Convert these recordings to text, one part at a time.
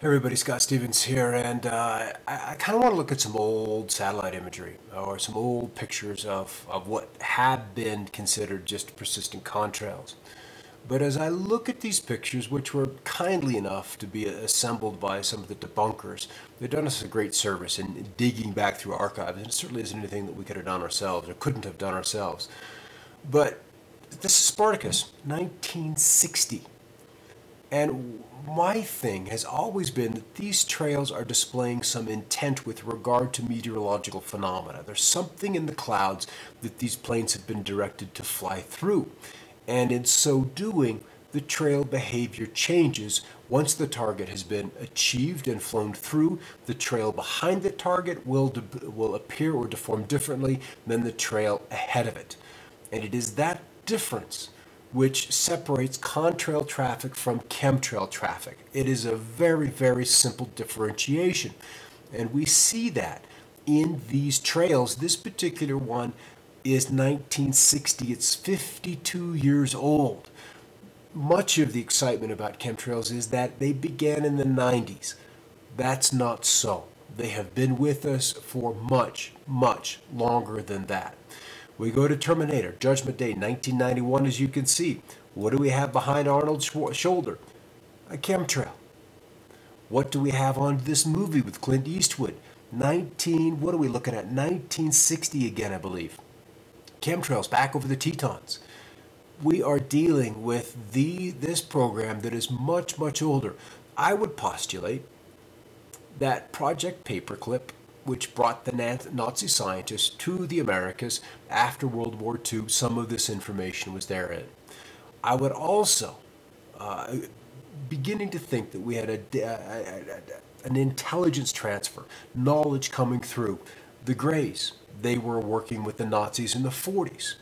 Hey everybody, Scott Stevens here, and I kind of want to look at some old satellite imagery or some old pictures of what had been considered just persistent contrails. But as I look at these pictures, which were kindly enough to be assembled by some of the debunkers, they've done us a great service in digging back through archives, and it certainly isn't anything that we could have done ourselves or couldn't have done ourselves. But this is Spartacus, 1960. And my thing has always been that these trails are displaying some intent with regard to meteorological phenomena. There's something in the clouds that these planes have been directed to fly through. And in so doing, the trail behavior changes. Once the target has been achieved and flown through, the trail behind the target will appear or deform differently than the trail ahead of it. And it is that difference which separates contrail traffic from chemtrail traffic. It is a very, very simple differentiation. And we see that in these trails. This particular one is 1960. It's 52 years old. Much of the excitement about chemtrails is that they began in the 90s. That's not so. They have been with us for much, much longer than that. We go to Terminator, Judgment Day, 1991, as you can see. What do we have behind Arnold's shoulder? A chemtrail. What do we have on this movie with Clint Eastwood? What are we looking at? 1960 again, I believe. Chemtrails back over the Tetons. We are dealing with this program that is much, much older. I would postulate that Project Paperclip, which brought the Nazi scientists to the Americas after World War II, some of this information was therein. I would also beginning to think that we had an intelligence transfer, knowledge coming through. The Greys, they were working with the Nazis in the 40s.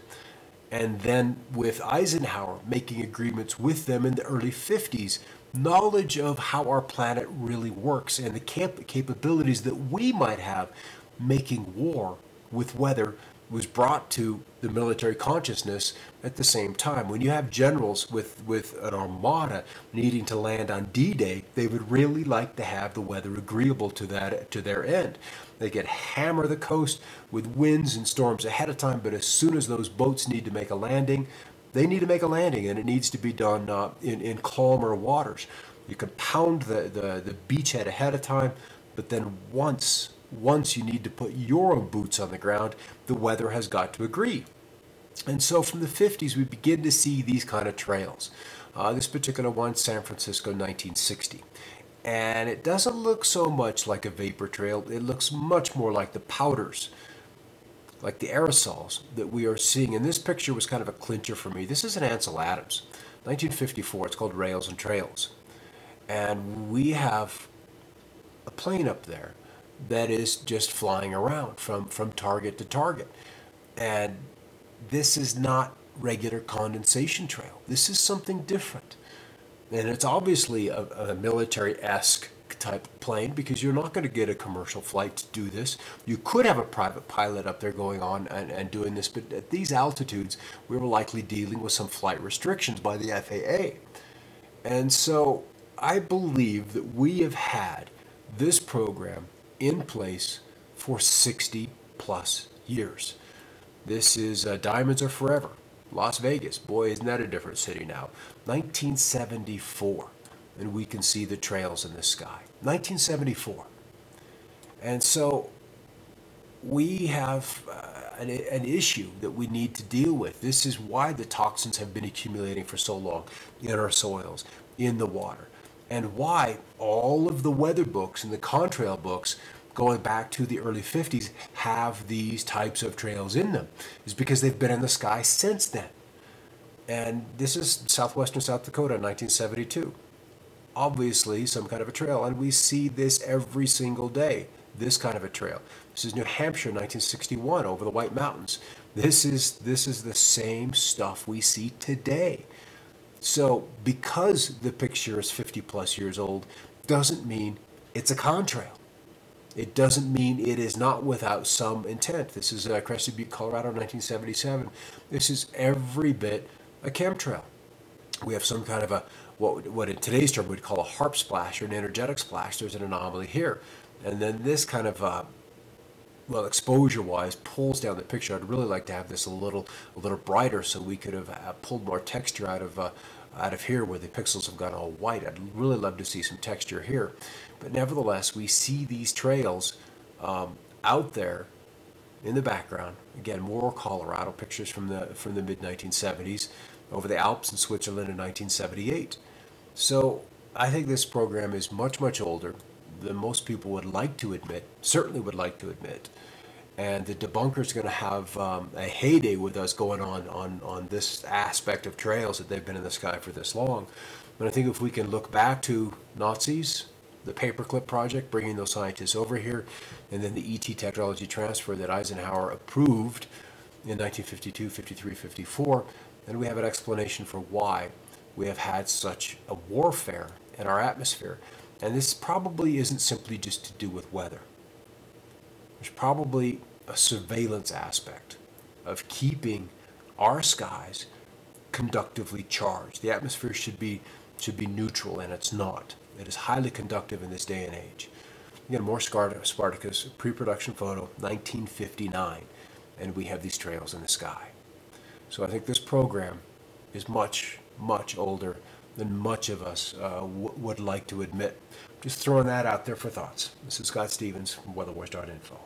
And then with Eisenhower making agreements with them in the early 50s, knowledge of how our planet really works and the capabilities that we might have making war with weather was brought to the military consciousness at the same time. When you have generals with an armada needing to land on D-Day, they would really like to have the weather agreeable to their end. They could hammer the coast with winds and storms ahead of time, but as soon as those boats need to make a landing, they need to make a landing, and it needs to be done in calmer waters. You can pound the beachhead ahead of time, but then once you need to put your own boots on the ground, the weather has got to agree. And so from the 50s, we begin to see these kind of trails. This particular one, San Francisco, 1960. And it doesn't look so much like a vapor trail. It looks much more like the powders, like the aerosols that we are seeing. And this picture was kind of a clincher for me. This is an Ansel Adams, 1954. It's called Rails and Trails. And we have a plane up there that is just flying around from target to target. And this is not regular condensation trail. This is something different. And it's obviously a military-esque type plane because you're not going to get a commercial flight to do this. You could have a private pilot up there going on and doing this, but at these altitudes, we were likely dealing with some flight restrictions by the FAA. And so I believe that we have had this program in place for 60 plus years. This is Diamonds Are Forever. Las Vegas, boy, isn't that a different city now. 1974, and we can see the trails in the sky. 1974. And so we have an issue that we need to deal with. This is why the toxins have been accumulating for so long in our soils, in the water, and why all of the weather books and the contrail books going back to the early 50s have these types of trails in them, is because they've been in the sky since then. And this is southwestern South Dakota, 1972. Obviously some kind of a trail, and we see this every single day, this kind of a trail. This is New Hampshire, 1961, over the White Mountains. This is the same stuff we see today. So because the picture is 50 plus years old doesn't mean it's a contrail. It doesn't mean it is not without some intent. This is Crested Butte, Colorado, 1977. This is every bit a chemtrail. We have some kind of what in today's term we'd call a harp splash or an energetic splash. There's an anomaly here. And then this kind of, well, exposure-wise, pulls down the picture. I'd really like to have this a little brighter, so we could have pulled more texture out of here where the pixels have gone all white. I'd really love to see some texture here. But nevertheless, we see these trails out there in the background. Again, more Colorado pictures from the mid 1970s over the Alps in Switzerland in 1978. So I think this program is much older than most people would like to admit, certainly would like to admit. And the debunkers are going to have a heyday with us going on this aspect of trails that they've been in the sky for this long. But I think if we can look back to Nazis, the Paperclip project, bringing those scientists over here, and then the ET technology transfer that Eisenhower approved in 1952, 53, 54, then we have an explanation for why we have had such a warfare in our atmosphere. And this probably isn't simply just to do with weather. There's probably a surveillance aspect of keeping our skies conductively charged. The atmosphere should be neutral, and it's not. It is highly conductive in this day and age. Again, more Spartacus, pre-production photo, 1959, and we have these trails in the sky. So I think this program is much older than much of us would like to admit. Just throwing that out there for thoughts. This is Scott Stevens from weatherwars.info.